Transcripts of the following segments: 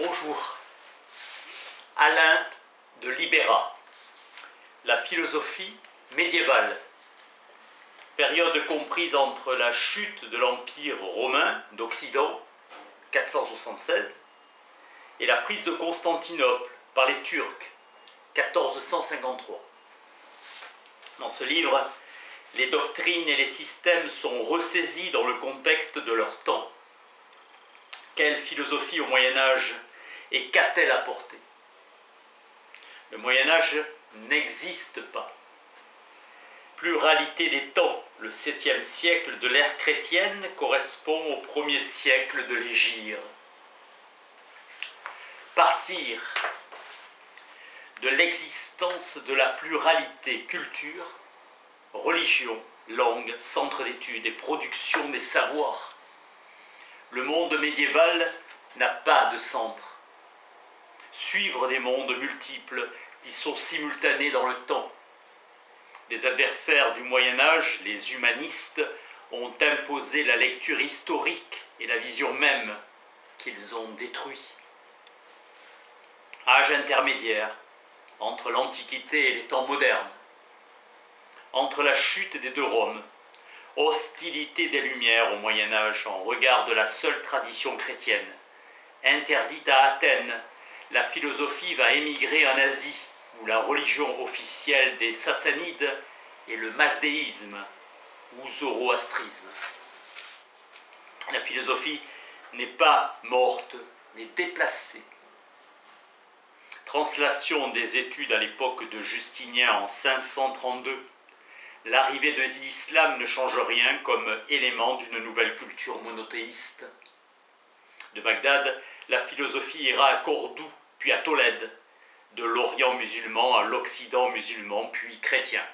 Bonjour. Alain de Libera, la philosophie médiévale, période comprise entre la chute de l'Empire romain d'Occident, 476, et la prise de Constantinople par les Turcs, 1453. Dans ce livre, les doctrines et les systèmes sont ressaisis dans le contexte de leur temps. Quelle philosophie au Moyen-Âge et qu'a-t-elle apporté? Le Moyen-Âge n'existe pas. Pluralité des temps, le 7e siècle de l'ère chrétienne correspond au 1er siècle de l'Hégire. Partir de l'existence de la pluralité culture, religion, langue, centre d'études et production des savoirs. Le monde médiéval n'a pas de centre. Suivre des mondes multiples qui sont simultanés dans le temps. Les adversaires du Moyen-Âge, les humanistes, ont imposé la lecture historique et la vision même qu'ils ont détruit. Âge intermédiaire, entre l'Antiquité et les temps modernes. Entre la chute des deux Roms, hostilité des Lumières au Moyen-Âge en regard de la seule tradition chrétienne. Interdite à Athènes, la philosophie va émigrer en Asie, où la religion officielle des Sassanides est le mazdéisme ou zoroastrisme. La philosophie n'est pas morte, mais déplacée. Translation des études à l'époque de Justinien en 532. L'arrivée de l'islam ne change rien comme élément d'une nouvelle culture monothéiste. De Bagdad, la philosophie ira à Cordoue, puis à Tolède, de l'Orient musulman à l'Occident musulman, puis chrétien.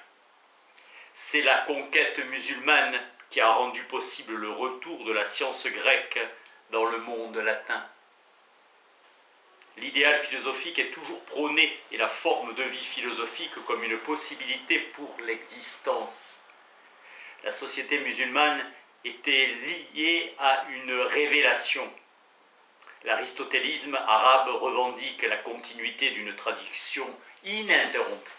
C'est la conquête musulmane qui a rendu possible le retour de la science grecque dans le monde latin. L'idéal philosophique est toujours prôné et la forme de vie philosophique comme une possibilité pour l'existence. La société musulmane était liée à une révélation. L'aristotélisme arabe revendique la continuité d'une tradition ininterrompue.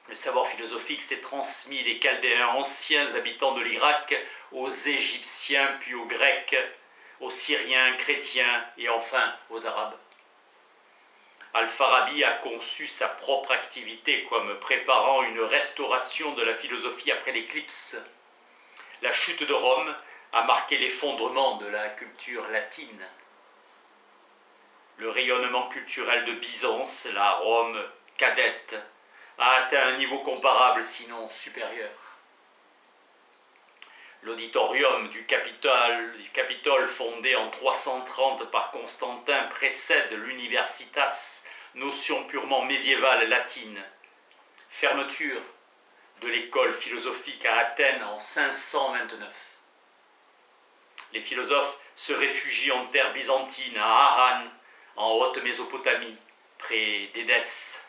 Le savoir philosophique s'est transmis des Chaldéens anciens habitants de l'Irak aux Égyptiens puis aux Grecs, aux Syriens, chrétiens et enfin aux Arabes. Al-Farabi a conçu sa propre activité comme préparant une restauration de la philosophie après l'éclipse. La chute de Rome a marqué l'effondrement de la culture latine. Le rayonnement culturel de Byzance, la Rome cadette, a atteint un niveau comparable sinon supérieur. L'auditorium du Capitole fondé en 330 par Constantin précède l'universitas, notion purement médiévale latine. Fermeture de l'école philosophique à Athènes en 529. Les philosophes se réfugient en terre byzantine, à Harran, en Haute-Mésopotamie, près d'Édesse.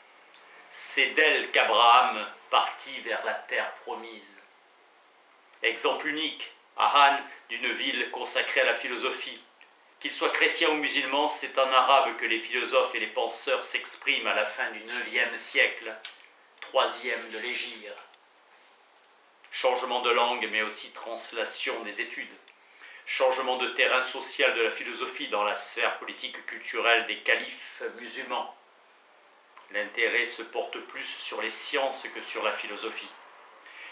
C'est d'elle qu'Abraham partit vers la terre promise. Exemple unique, Harran, d'une ville consacrée à la philosophie. Qu'ils soient chrétiens ou musulmans, c'est en arabe que les philosophes et les penseurs s'expriment à la fin du IXe siècle, 3e de l'Hégire. Changement de langue, mais aussi translation des études. Changement de terrain social de la philosophie dans la sphère politique culturelle des califes musulmans. L'intérêt se porte plus sur les sciences que sur la philosophie.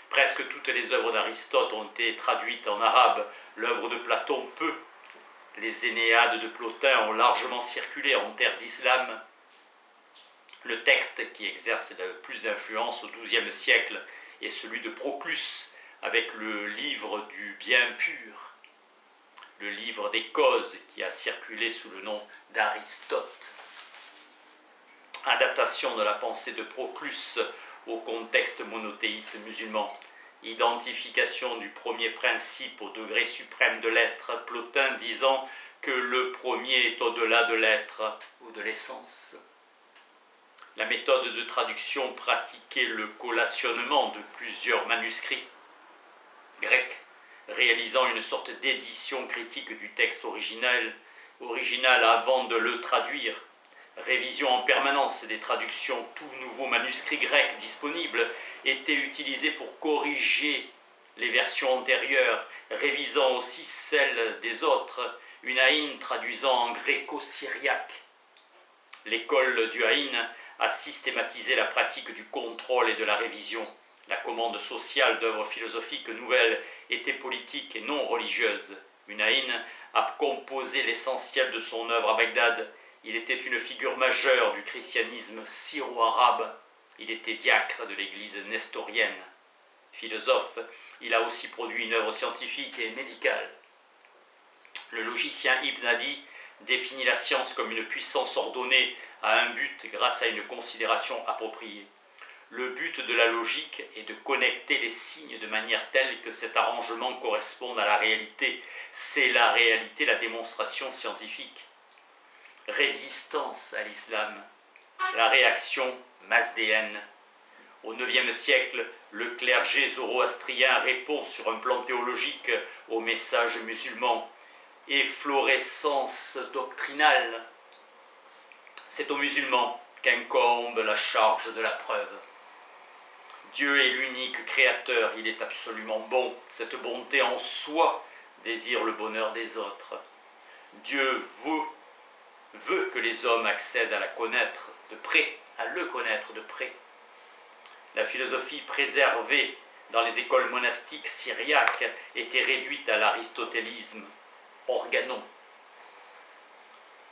Presque toutes les œuvres d'Aristote ont été traduites en arabe, l'œuvre de Platon peu. Les Énéades de Plotin ont largement circulé en terre d'islam. Le texte qui exerce le plus d'influence au XIIe siècle est celui de Proclus, avec le livre du bien pur, le livre des causes qui a circulé sous le nom d'Aristote. Adaptation de la pensée de Proclus au contexte monothéiste musulman. Identification du premier principe au degré suprême de l'être, Plotin disant que le premier est au-delà de l'être ou de l'essence. La méthode de traduction pratiquait le collationnement de plusieurs manuscrits grecs, réalisant une sorte d'édition critique du texte original original avant de le traduire. Révision en permanence des traductions, tout nouveau manuscrit grec disponible était utilisé pour corriger les versions antérieures, révisant aussi celles des autres, une haïn traduisant en gréco-syriaque. L'école du haïn a systématisé la pratique du contrôle et de la révision. La commande sociale d'œuvres philosophiques nouvelles était politique et non religieuse. Une haïn a composé l'essentiel de son œuvre à Bagdad. Il était une figure majeure du christianisme syro-arabe. Il était diacre de l'église nestorienne. Philosophe, il a aussi produit une œuvre scientifique et médicale. Le logicien Ibn Hadi définit la science comme une puissance ordonnée à un but grâce à une considération appropriée. Le but de la logique est de connecter les signes de manière telle que cet arrangement corresponde à la réalité. C'est la réalité, la démonstration scientifique. Résistance à l'islam, la réaction mazdéenne. Au IXe siècle, le clergé zoroastrien répond sur un plan théologique au message musulman. Efflorescence doctrinale. C'est aux musulmans qu'incombe la charge de la preuve. Dieu est l'unique créateur, il est absolument bon. Cette bonté en soi désire le bonheur des autres. Dieu veut que les hommes accèdent à la connaître de près, à le connaître de près. La philosophie préservée dans les écoles monastiques syriaques était réduite à l'aristotélisme, organon.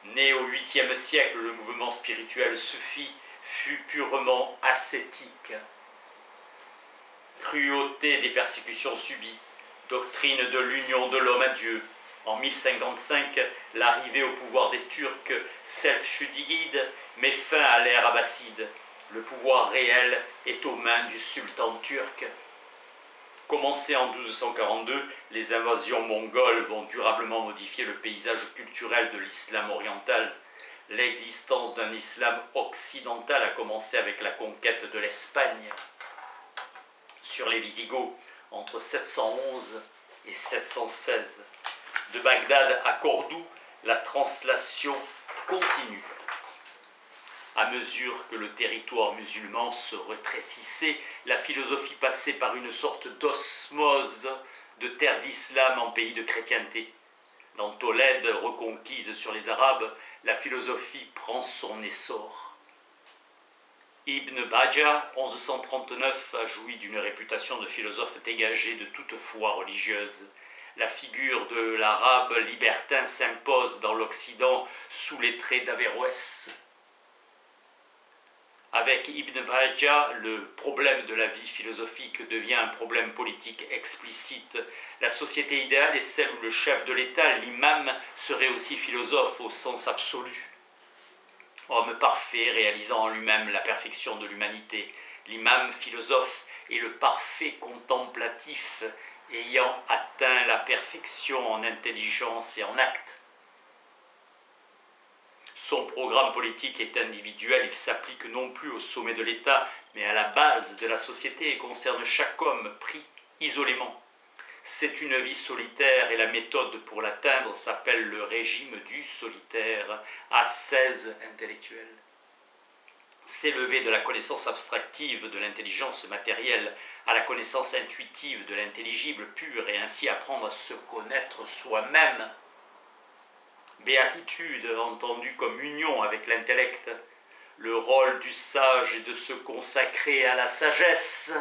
Né au 8e siècle, le mouvement spirituel soufi fut purement ascétique. Cruauté des persécutions subies, doctrine de l'union de l'homme à Dieu. En 1055, l'arrivée au pouvoir des Turcs Selçukide met fin à l'ère abbasside. Le pouvoir réel est aux mains du sultan turc. Commencées en 1242, les invasions mongoles vont durablement modifier le paysage culturel de l'islam oriental. L'existence d'un islam occidental a commencé avec la conquête de l'Espagne sur les Visigoths entre 711 et 716. De Bagdad à Cordoue, la translation continue. À mesure que le territoire musulman se rétrécissait, la philosophie passait par une sorte d'osmose de terre d'islam en pays de chrétienté. Dans Tolède, reconquise sur les Arabes, la philosophie prend son essor. Ibn Bajjah, 1139, a joui d'une réputation de philosophe dégagé de toute foi religieuse. La figure de l'arabe libertin s'impose dans l'Occident sous les traits d'Averroès. Avec Ibn Bajjah, le problème de la vie philosophique devient un problème politique explicite. La société idéale est celle où le chef de l'État, l'imam, serait aussi philosophe au sens absolu. Homme parfait, réalisant en lui-même la perfection de l'humanité. L'imam philosophe est le parfait contemplatif, ayant atteint la perfection en intelligence et en acte. Son programme politique est individuel, il s'applique non plus au sommet de l'État, mais à la base de la société et concerne chaque homme pris isolément. C'est une vie solitaire et la méthode pour l'atteindre s'appelle le régime du solitaire, ascèse intellectuelle. S'élever de la connaissance abstractive de l'intelligence matérielle à la connaissance intuitive de l'intelligible pur et ainsi apprendre à se connaître soi-même. Béatitude entendue comme union avec l'intellect. Le rôle du sage est de se consacrer à la sagesse.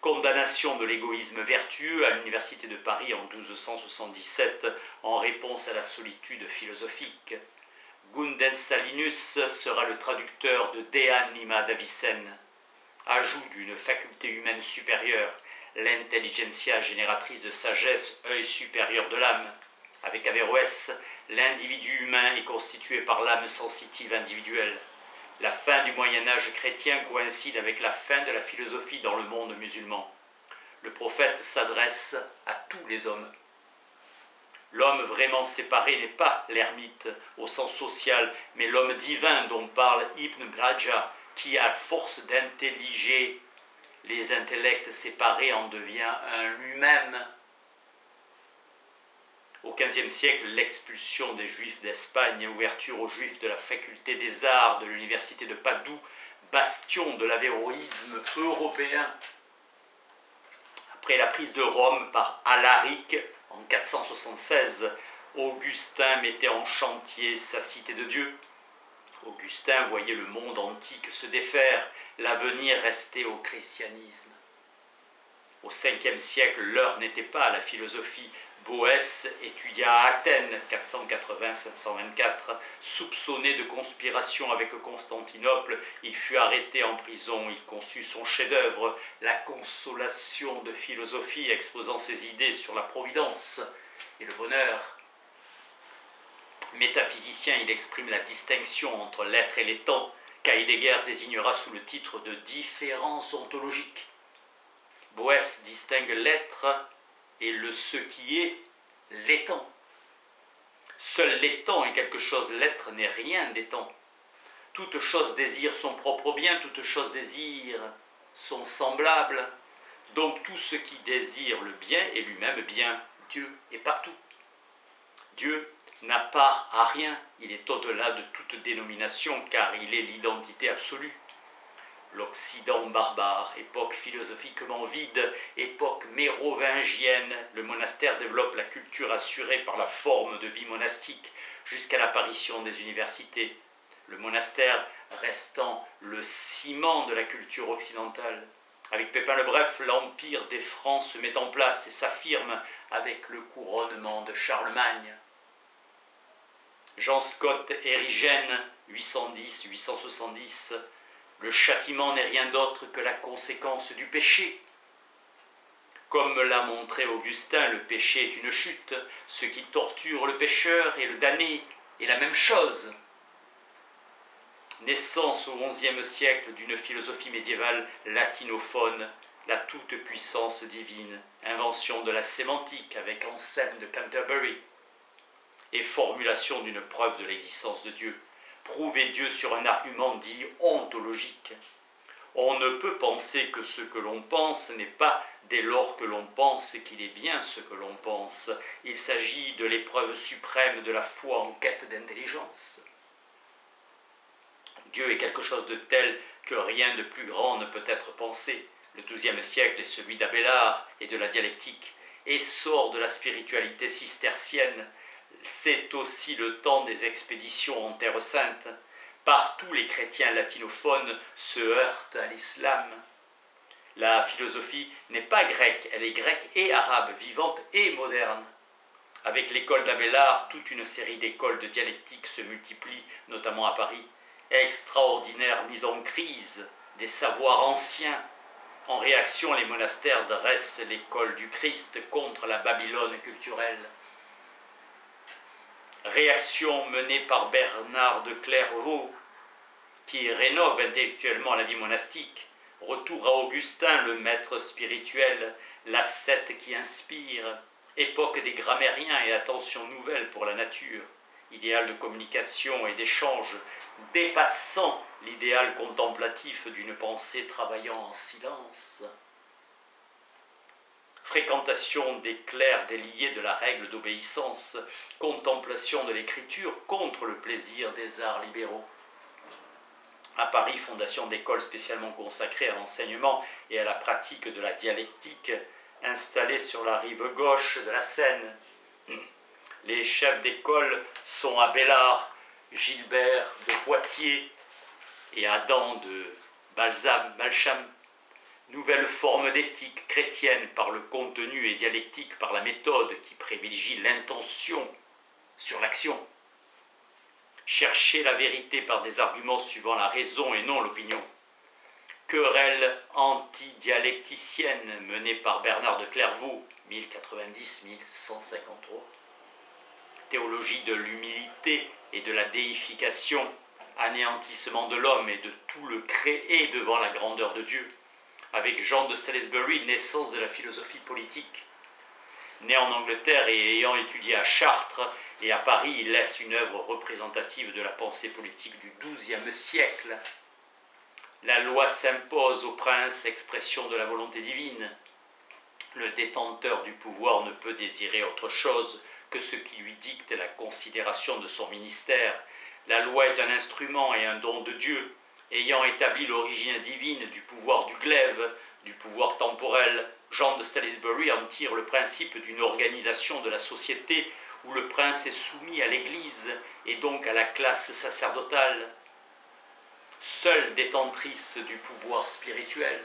Condamnation de l'égoïsme vertueux à l'Université de Paris en 1277 en réponse à la solitude philosophique. Gundens Salinus sera le traducteur de De Anima d'Avicenne. Ajout d'une faculté humaine supérieure, l'intelligentsia génératrice de sagesse, œil supérieur de l'âme. Avec Averroès, l'individu humain est constitué par l'âme sensitive individuelle. La fin du Moyen-Âge chrétien coïncide avec la fin de la philosophie dans le monde musulman. Le prophète s'adresse à tous les hommes. L'homme vraiment séparé n'est pas l'ermite au sens social, mais l'homme divin dont parle Ibn Bajjah, qui, à force d'intelliger les intellects séparés, en devient un lui-même. Au XVe siècle, l'expulsion des Juifs d'Espagne, ouverture aux Juifs de la faculté des arts de l'université de Padoue, bastion de l'avéroïsme européen. Après la prise de Rome par Alaric en 476, Augustin mettait en chantier sa cité de Dieu. Augustin voyait le monde antique se défaire, l'avenir restait au christianisme. Au Ve siècle, l'heure n'était pas à la philosophie. Boès étudia à Athènes, 480-524. Soupçonné de conspiration avec Constantinople, il fut arrêté en prison. Il conçut son chef-d'œuvre, La Consolation de philosophie, exposant ses idées sur la providence et le bonheur. Métaphysicien, il exprime la distinction entre l'être et les temps, qu'Heidegger désignera sous le titre de différence ontologique. Boès distingue l'être et le ce qui est l'étant. Seul l'étant est quelque chose, l'être n'est rien d'étant. Toute chose désire son propre bien, toute chose désire son semblable. Donc tout ce qui désire le bien est lui-même bien. Dieu est partout. Dieu n'a part à rien, il est au-delà de toute dénomination car il est l'identité absolue. L'Occident barbare, époque philosophiquement vide, époque mérovingienne, le monastère développe la culture assurée par la forme de vie monastique jusqu'à l'apparition des universités, le monastère restant le ciment de la culture occidentale. Avec Pépin le Bref, l'empire des Francs se met en place et s'affirme avec le couronnement de Charlemagne. Jean Scott Érigène, 810-870, le châtiment n'est rien d'autre que la conséquence du péché. Comme l'a montré Augustin, le péché est une chute. Ce qui torture le pécheur et le damné est la même chose. Naissance au XIe siècle d'une philosophie médiévale latinophone, la toute-puissance divine, invention de la sémantique avec Anselme de Canterbury, et formulation d'une preuve de l'existence de Dieu. Prouver Dieu sur un argument dit ontologique. On ne peut penser que ce que l'on pense n'est pas dès lors que l'on pense qu'il est bien ce que l'on pense. Il s'agit de l'épreuve suprême de la foi en quête d'intelligence. Dieu est quelque chose de tel que rien de plus grand ne peut être pensé. Le XIIe siècle est celui d'Abélard et de la dialectique. Essor de la spiritualité cistercienne, c'est aussi le temps des expéditions en Terre Sainte. Partout les chrétiens latinophones se heurtent à l'islam. La philosophie n'est pas grecque, elle est grecque et arabe, vivante et moderne. Avec l'école d'Abélard, toute une série d'écoles de dialectique se multiplient, notamment à Paris. Extraordinaire mise en crise des savoirs anciens. En réaction, les monastères dressent l'école du Christ contre la Babylone culturelle. Réaction menée par Bernard de Clairvaux, qui rénove intellectuellement la vie monastique. Retour à Augustin, le maître spirituel, l'ascète qui inspire. Époque des grammairiens et attention nouvelle pour la nature. Idéal de communication et d'échange, dépassant l'idéal contemplatif d'une pensée travaillant en silence. Fréquentation des clercs déliés de la règle d'obéissance, contemplation de l'écriture contre le plaisir des arts libéraux. À Paris, fondation d'écoles spécialement consacrées à l'enseignement et à la pratique de la dialectique, installée sur la rive gauche de la Seine. Les chefs d'école sont Abélard, Gilbert de Poitiers et Adam de Balsham. Nouvelle forme d'éthique chrétienne par le contenu et dialectique par la méthode qui privilégie l'intention sur l'action. Chercher la vérité par des arguments suivant la raison et non l'opinion. Querelle anti-dialecticienne menée par Bernard de Clairvaux, 1090-1153. Théologie de l'humilité et de la déification, anéantissement de l'homme et de tout le créé devant la grandeur de Dieu. Avec Jean de Salisbury, naissance de la philosophie politique. Né en Angleterre et ayant étudié à Chartres et à Paris, il laisse une œuvre représentative de la pensée politique du XIIe siècle. La loi s'impose au prince, expression de la volonté divine. Le détenteur du pouvoir ne peut désirer autre chose que ce qui lui dicte la considération de son ministère. La loi est un instrument et un don de Dieu, ayant établi l'origine divine du pouvoir du glaive, du pouvoir temporel. Jean de Salisbury en tire le principe d'une organisation de la société où le prince est soumis à l'Église et donc à la classe sacerdotale, seule détentrice du pouvoir spirituel.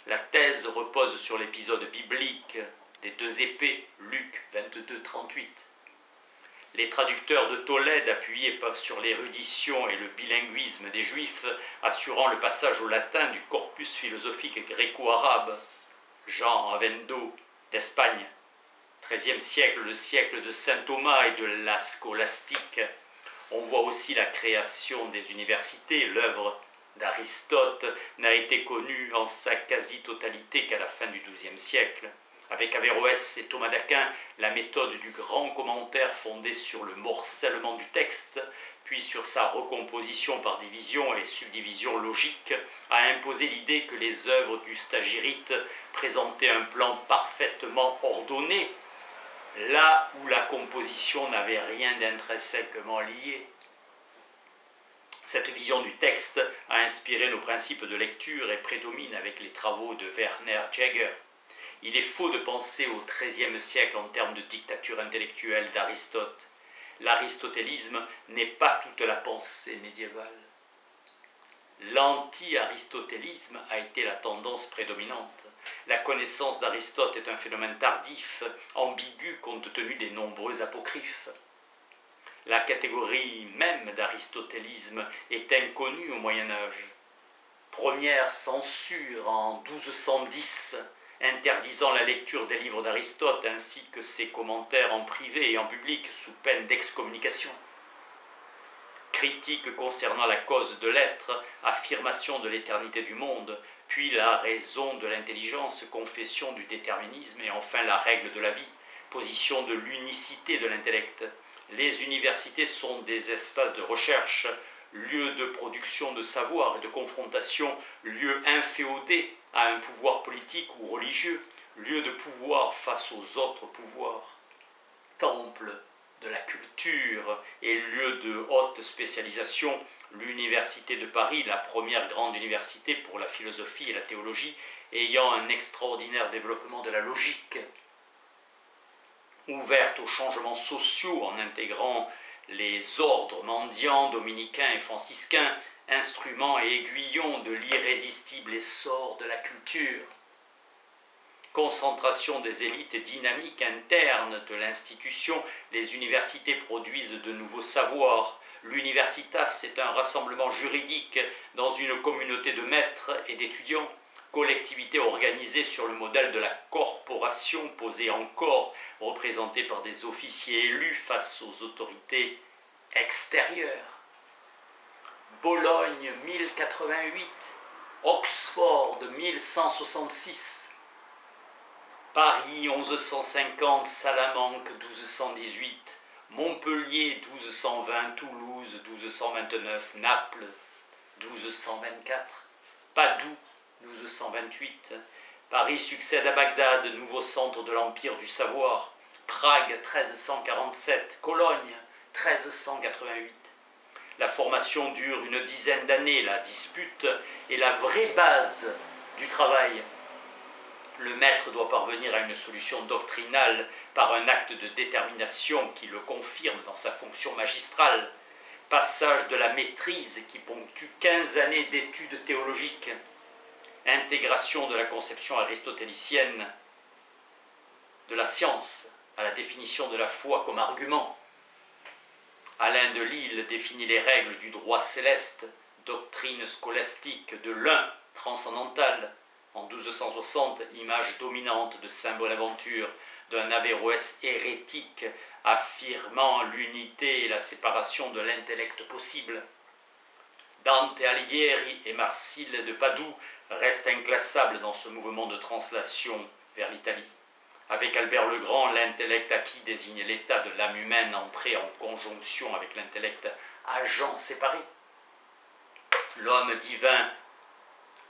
La thèse repose sur l'épisode biblique des deux épées, Luc 22, 38. Les traducteurs de Tolède, appuyés sur l'érudition et le bilinguisme des Juifs, assurant le passage au latin du corpus philosophique gréco-arabe, Jean Avendo d'Espagne, XIIIe siècle, le siècle de saint Thomas et de la scolastique. On voit aussi la création des universités. L'œuvre d'Aristote n'a été connue en sa quasi-totalité qu'à la fin du XIIe siècle. Avec Averroès et Thomas d'Aquin, la méthode du grand commentaire fondée sur le morcellement du texte, puis sur sa recomposition par division et subdivision logique, a imposé l'idée que les œuvres du stagirite présentaient un plan parfaitement ordonné, là où la composition n'avait rien d'intrinsèquement lié. Cette vision du texte a inspiré nos principes de lecture et prédomine avec les travaux de Werner Jäger. Il est faux de penser au XIIIe siècle en termes de dictature intellectuelle d'Aristote. L'aristotélisme n'est pas toute la pensée médiévale. L'anti-aristotélisme a été la tendance prédominante. La connaissance d'Aristote est un phénomène tardif, ambigu compte tenu des nombreux apocryphes. La catégorie même d'aristotélisme est inconnue au Moyen-Âge. Première censure en 1210, interdisant la lecture des livres d'Aristote ainsi que ses commentaires en privé et en public sous peine d'excommunication. Critique concernant la cause de l'être, affirmation de l'éternité du monde, puis la raison de l'intelligence, confession du déterminisme et enfin la règle de la vie, position de l'unicité de l'intellect. Les universités sont des espaces de recherche, lieux de production de savoir et de confrontation, lieux inféodés à un pouvoir politique ou religieux, lieux de pouvoir face aux autres pouvoirs, temple de la culture et lieu de haute spécialisation. L'Université de Paris, la première grande université pour la philosophie et la théologie, ayant un extraordinaire développement de la logique, ouverte aux changements sociaux en intégrant les ordres mendiants, dominicains et franciscains, instruments et aiguillons de l'irrésistible essor de la culture. Concentration des élites et dynamique interne de l'institution, les universités produisent de nouveaux savoirs. L'universitas est un rassemblement juridique dans une communauté de maîtres et d'étudiants, collectivité organisée sur le modèle de la corporation posée en corps, représentée par des officiers élus face aux autorités extérieures. Bologne 1088, Oxford 1166, Paris 1150, Salamanque 1218, Montpellier 1220, Toulouse 1229, Naples 1224, Padoue 1228. Paris succède à Bagdad, nouveau centre de l'Empire du savoir. Prague 1347, Cologne 1388. La formation dure une dizaine d'années, la dispute est la vraie base du travail. Le maître doit parvenir à une solution doctrinale par un acte de détermination qui le confirme dans sa fonction magistrale. Passage de la maîtrise qui ponctue 15 années d'études théologiques. Intégration de la conception aristotélicienne de la science à la définition de la foi comme argument. Alain de Lille définit les règles du droit céleste, doctrine scolastique de l'un transcendantal. En 1260, image dominante de saint Bonaventure, d'un Averroès hérétique affirmant l'unité et la séparation de l'intellect possible. Dante Alighieri et Marcille de Padoue restent inclassables dans ce mouvement de translation vers l'Italie. Avec Albert le Grand, l'intellect acquis désigne l'état de l'âme humaine entrée en conjonction avec l'intellect agent séparé. L'homme divin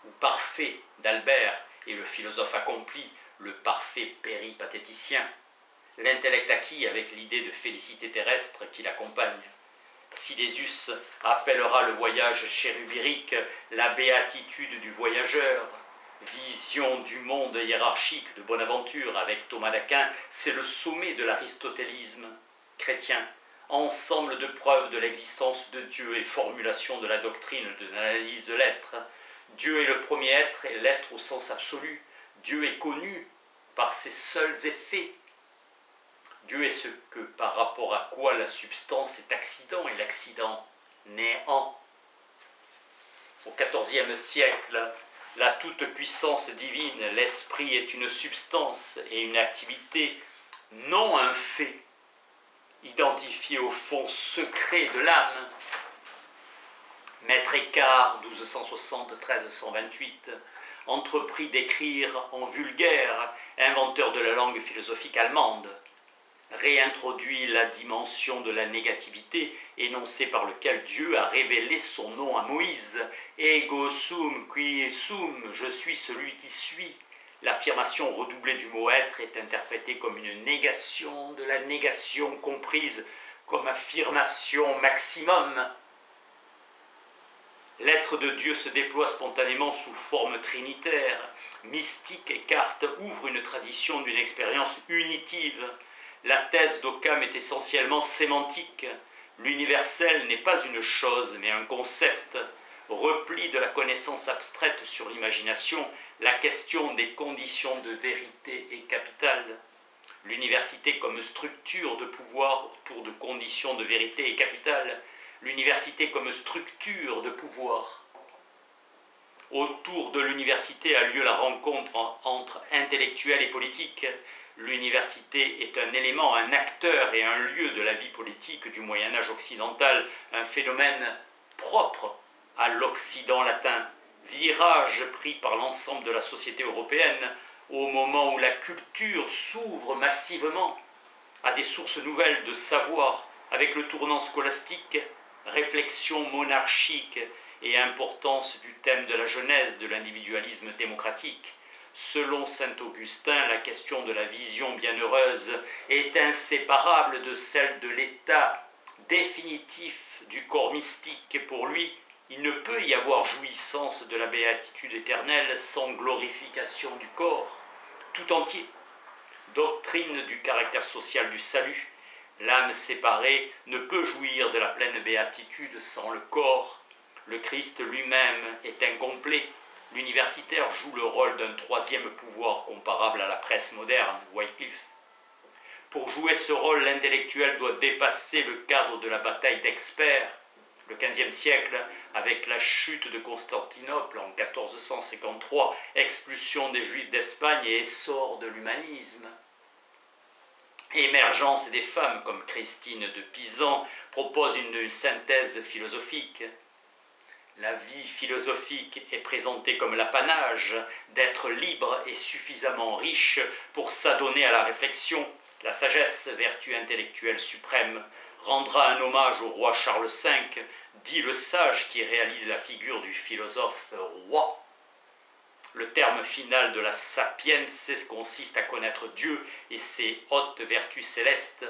ou parfait d'Albert et le philosophe accompli, le parfait péripatéticien. l'intellect acquis avec l'idée de félicité terrestre qui l'accompagne. Silésius appellera le voyage chérubérique la béatitude du voyageur. Vision du monde hiérarchique de Bonaventure avec Thomas d'Aquin, c'est le sommet de l'aristotélisme chrétien. Ensemble de preuves de l'existence de Dieu et formulation de la doctrine de l'analyse de l'être. Dieu est le premier être et l'être au sens absolu. Dieu est connu par ses seuls effets. Dieu est ce que, par rapport à quoi la substance est accident et l'accident néant. Au XIVe siècle, la toute-puissance divine, l'esprit est une substance et une activité, non un fait, identifié au fond secret de l'âme. Maître Écart, 1260-1328, entreprit d'écrire en vulgaire, inventeur de la langue philosophique allemande, réintroduit la dimension de la négativité, énoncé par lequel Dieu a révélé son nom à Moïse. Ego sum qui sum, je suis celui qui suis. L'affirmation redoublée du mot être est interprétée comme une négation de la négation comprise comme affirmation maximum. L'être de Dieu se déploie spontanément sous forme trinitaire. Mystique, Eckhart ouvre une tradition d'une expérience unitive. La thèse d'Occam est essentiellement sémantique. L'universel n'est pas une chose, mais un concept. Repli de la connaissance abstraite sur l'imagination, la question des conditions de vérité est capitale. L'université comme structure de pouvoir autour de conditions de vérité est capitale. L'université comme structure de pouvoir. Autour de l'université a lieu la rencontre entre intellectuels et politiques. L'université est un élément, un acteur et un lieu de la vie politique du Moyen-Âge occidental, un phénomène propre à l'Occident latin. Virage pris par l'ensemble de la société européenne au moment où la culture s'ouvre massivement à des sources nouvelles de savoir avec le tournant scolastique, réflexion monarchique et importance du thème de la genèse de l'individualisme démocratique. Selon saint Augustin, la question de la vision bienheureuse est inséparable de celle de l'état définitif du corps mystique. Pour lui, il ne peut y avoir jouissance de la béatitude éternelle sans glorification du corps tout entier. Doctrine du caractère social du salut. L'âme séparée ne peut jouir de la pleine béatitude sans le corps. Le Christ lui-même est incomplet. L'universitaire joue le rôle d'un troisième pouvoir comparable à la presse moderne, Wycliffe. Pour jouer ce rôle, l'intellectuel doit dépasser le cadre de la bataille d'experts. Le XVe siècle, avec la chute de Constantinople en 1453, expulsion des Juifs d'Espagne et essor de l'humanisme. Émergence des femmes comme Christine de Pisan propose une synthèse philosophique. La vie philosophique est présentée comme l'apanage d'être libre et suffisamment riche pour s'adonner à la réflexion. La sagesse, vertu intellectuelle suprême, rendra un hommage au roi Charles V, dit le sage qui réalise la figure du philosophe roi. Le terme final de la sapience consiste à connaître Dieu et ses hautes vertus célestes.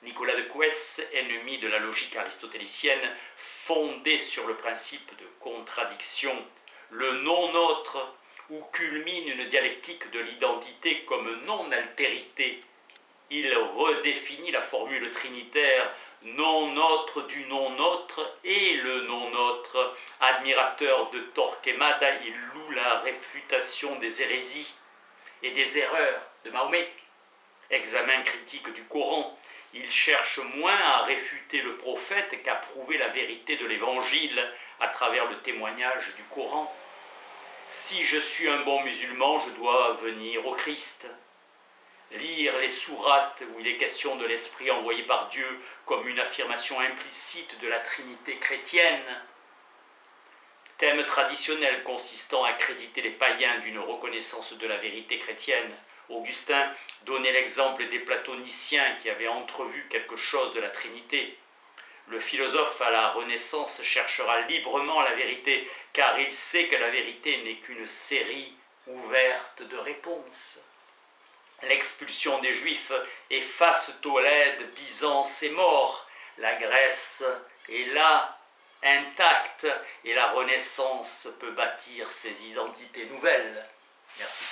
Nicolas de Cuès, ennemi de la logique aristotélicienne, fondée sur le principe de contradiction, le non-autre, où culmine une dialectique de l'identité comme non-altérité. Il redéfinit la formule trinitaire non-autre du non-autre et le non-autre. Admirateur de Torquemada, il loue la réfutation des hérésies et des erreurs de Mahomet. Examen critique du Coran, il cherche moins à réfuter le prophète qu'à prouver la vérité de l'évangile à travers le témoignage du Coran. Si je suis un bon musulman, je dois venir au Christ. Lire les sourates où il est question de l'esprit envoyé par Dieu comme une affirmation implicite de la Trinité chrétienne. Thème traditionnel consistant à créditer les païens d'une reconnaissance de la vérité chrétienne. Augustin donnait l'exemple des platoniciens qui avaient entrevu quelque chose de la Trinité. Le philosophe à la Renaissance cherchera librement la vérité, car il sait que la vérité n'est qu'une série ouverte de réponses. L'expulsion des Juifs efface Tolède, Byzance est mort. La Grèce est là, intacte, et la Renaissance peut bâtir ses identités nouvelles. Merci.